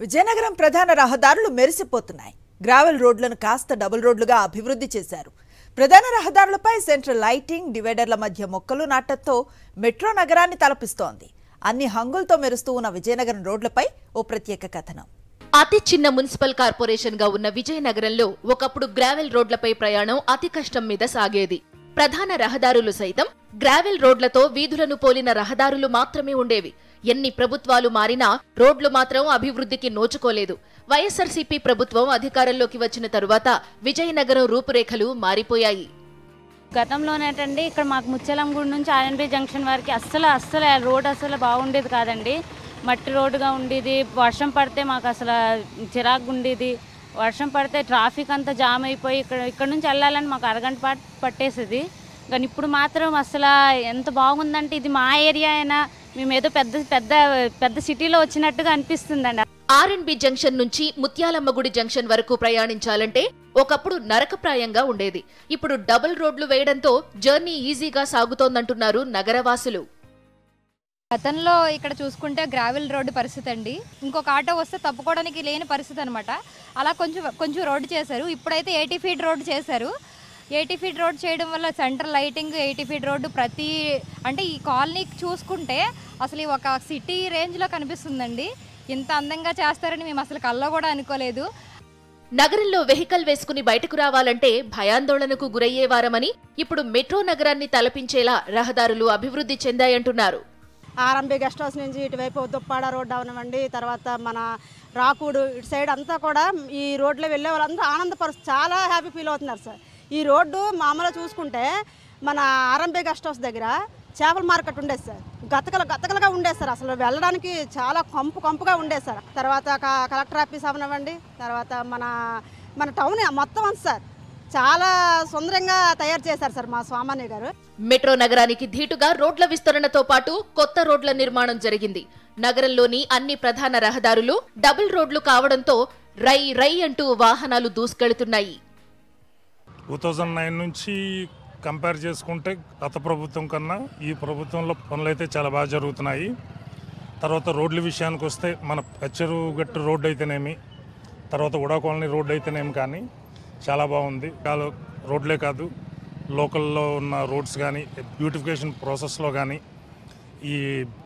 విజయనగరం ప్రధాన రహదారులు మెరిసిపోతున్నాయి. గ్రావెల్ రోడ్లను కాస్త డబుల్ రోడ్లుగా అభివృద్ధి చేశారు. ప్రధాన రహదారులపై సెంట్రల్ లైటింగ్, డివైడర్ల మధ్య మొక్కలు నాటడంతో మెట్రో నగరాన్ని తలపిస్తోంది. అన్ని హంగులతో మెరుస్తూ ఉన్న విజయనగరం రోడ్లపై ఓ ప్రత్యేక కథనం. అతి చిన్న మున్సిపల్ కార్పొరేషన్ గా ఉన్న విజయనగరంలో ఒకప్పుడు గ్రావెల్ రోడ్లపై ప్రయాణం అతి కష్టం మీద సాగేది. ప్రధాన రహదారులు సైతం గ్రావెల్ రోడ్లతో వీధులను పోలిన రహదారులు మాత్రమే ఉండేవి. ఎన్ని ప్రభుత్వాలు మారినా రోడ్లు మాత్రం అభివృద్ధికి నోచుకోలేదు. వైఎస్ఆర్సీపీ ప్రభుత్వం అధికారంలోకి వచ్చిన తరువాత విజయనగరం రూపురేఖలు మారిపోయాయి. గతంలోనేటండి ఇక్కడ మాకు ముచ్చెలంగూడి నుంచి ఆర్ఎన్బి జంక్షన్ వరకు అస్సలు రోడ్ బాగుండేది కాదండి. మట్టి రోడ్డుగా ఉండేది. వర్షం పడితే మాకు అసలు చిరాకు ఉండేది. వర్షం పడితే ట్రాఫిక్ అంతా జామ్ అయిపోయి ఇక్కడ నుంచి వెళ్ళాలని మాకు అరగంట పాటు పట్టేసేది. కానీ ఇప్పుడు మాత్రం అసలు ఎంత బాగుందంటే ఇది మా ఏరియా అయినా మేము ఏదో పెద్ద సిటీలో వచ్చినట్టుగా అనిపిస్తుందండి. ఆర్ఎన్బి జంక్షన్ నుంచి ముత్యాలమ్మ గుడి జంక్షన్ వరకు ప్రయాణించాలంటే ఒకప్పుడు నరకప్రాయంగా ఉండేది. ఇప్పుడు డబుల్ రోడ్లు వేయడంతో జర్నీ ఈజీగా సాగుతోందంటున్నారు నగరవాసులు. గతంలో ఇక్కడ చూసుకుంటే గ్రావెల్ రోడ్డు పరిస్థితి అండి. ఇంకొక ఆటో వస్తే తప్పుకోవడానికి లేని పరిస్థితి అనమాట. అలా కొంచెం రోడ్డు చేశారు. ఇప్పుడైతే 80 ఫీట్ రోడ్డు చేశారు. 80 ఫీట్ రోడ్ చేయడం వల్ల సెంట్రల్ లైటింగ్, 80 ఫీట్ రోడ్డు అంటే ఈ కాలనీ చూసుకుంటే అసలు ఒక సిటీ రేంజ్లో కనిపిస్తుందండి. ఇంత అందంగా చేస్తారని మేము అసలు కల్లో కూడా అనుకోలేదు. నగరంలో వెహికల్ వేసుకుని బయటకు రావాలంటే భయాందోళనకు గురయ్యేవారమని ఇప్పుడు మెట్రో నగరాన్ని తలపించేలా రహదారులు అభివృద్ధి చెందాయంటున్నారు. ఆర్ఎన్బి గెస్ట్ హౌస్ నుంచి ఇటువైపు దుప్పాడ రోడ్డు అవనివ్వండి, తర్వాత మన రాకూడు ఇటు సైడ్ అంతా కూడా ఈ రోడ్లో వెళ్ళే వాళ్ళందరూ చాలా హ్యాపీ ఫీల్ అవుతున్నారు సార్. ఈ రోడ్డు మామూలుగా చూసుకుంటే మన ఆర్ఎన్బి గెస్ట్ హౌస్ దగ్గర చేపల మార్కెట్ ఉండేది సార్. గతకలుగా ఉండేది సార్. అసలు వెళ్ళడానికి చాలా కంపుగా ఉండేది సార్. తర్వాత కలెక్టర్ ఆఫీస్ అవనివ్వండి, తర్వాత మన టౌన్ మొత్తం అంత సార్ చాలా సుందరంగా తయారు చేశారు సార్ మా స్వామాన్య గారు. మెట్రో నగరానికి ధీటుగా రోడ్ల విస్తరణతో పాటు కొత్త రోడ్ల నిర్మాణం జరిగింది. నగరంలోని అన్ని ప్రధాన రహదారులు డబుల్ రోడ్లు కావడంతో రై అంటూ వాహనాలు దూసుకెళ్తున్నాయి. 2009 నుంచి కంపేర్ చేసుకుంటే గత ప్రభుత్వం కన్నా ఈ ప్రభుత్వంలో పనులు అయితే చాలా బాగా జరుగుతున్నాయి. తర్వాత రోడ్ల విషయానికి వస్తే మన పెచ్చరుగట్టు రోడ్డు అయితేనేమి, తర్వాత ఉడా కాలనీ రోడ్డు అయితేనేమి కానీ చాలా బాగుంది. రోడ్లే కాదు, లోకల్లో ఉన్న రోడ్స్ కానీ, బ్యూటిఫికేషన్ ప్రాసెస్లో కానీ, ఈ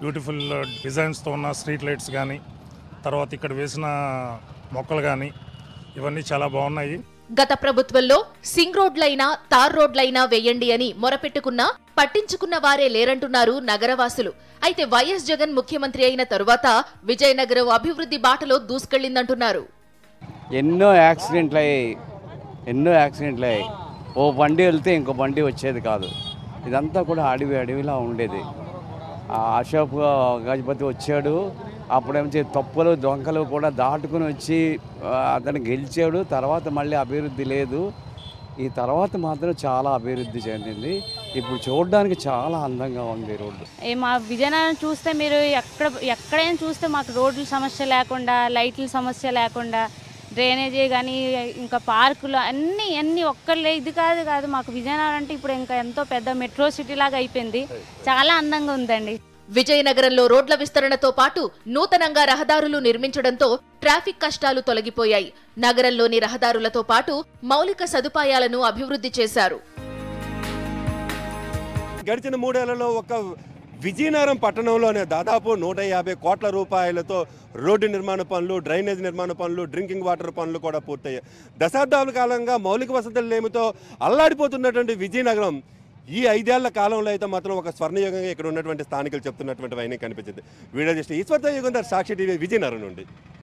బ్యూటిఫుల్ డిజైన్స్తో ఉన్న స్ట్రీట్ లైట్స్ కానీ, తర్వాత ఇక్కడ వేసిన మొక్కలు కానీ ఇవన్నీ చాలా బాగున్నాయి. గత ప్రభుత్వంలో సింగ్ రోడ్లైనా తార్ రోడ్లైనా వేయండి అని మొరపెట్టుకున్నా పట్టించుకున్న వారే లేరంటున్నారు నగరవాసులు. అయితే వైఎస్ జగన్ ముఖ్యమంత్రి అయిన తరువాత విజయనగరం అభివృద్ధి బాటలో దూసుకెళ్లిందంటున్నారు. ఎన్నో యాక్సిడెంట్లు అయ్యాయి. ఓ బండి వెళ్తే ఇంకో బండి వచ్చేది కాదు. ఇదంతా కూడా అడవిలా ఉండేది. అశోక్ గజపతి వచ్చాడు, అప్పుడేమో తప్పులు దొంగలు కూడా దాటుకుని వచ్చి అతను గెలిచాడు. తర్వాత మళ్ళీ అభివృద్ధి లేదు. ఈ తర్వాత మాత్రం చాలా అభివృద్ధి చెందింది. ఇప్పుడు చూడడానికి చాలా అందంగా ఉంది రోడ్డు. మా విజయనగరం చూస్తే మీరు ఎక్కడైనా చూస్తే మాకు రోడ్ల సమస్య లేకుండా, లైట్ల సమస్య లేకుండా, డ్రైనేజీ కానీ ఇంకా పార్కులు అన్నీ ఒక్కళ్ళే ఇది కాదు మాకు విజయనగరం అంటే ఇప్పుడు ఇంకా ఎంతో పెద్ద మెట్రో సిటీ లాగా అయిపోయింది. చాలా అందంగా ఉందండి. విజయనగరంలో రోడ్ల విస్తరణతో పాటు నూతనంగా రహదారులు నిర్మించడంతో ట్రాఫిక్ కష్టాలు తొలగిపోయాయి. నగరంలోని రహదారులతో పాటు మౌలిక సదుపాయాలను అభివృద్ధి చేశారు. గడిచిన 3 ఏళ్లలో ఒక విజయనగరం పట్టణంలోనే దాదాపు 150 కోట్ల రూపాయలతో రోడ్డు నిర్మాణ పనులు, డ్రైనేజ్ నిర్మాణ పనులు, డ్రింకింగ్ వాటర్ పనులు కూడా పూర్తయ్యాయి. దశాబ్దాల కాలంగా మౌలిక వసతులు లేమితో అల్లాడిపోతున్నటువంటి విజయనగరం ఈ 5 ఏళ్ల కాలంలో అయితే మాత్రం ఒక స్వర్ణయుగంగా ఇక్కడ ఉన్నటువంటి స్థానికులు చెప్తున్నటువంటి వైన కనిపించింది. వీడియో జస్ట్ ఈశ్వర్తో యుగంధర్, సాక్షి టీవీ, విజయనగరం నుండి.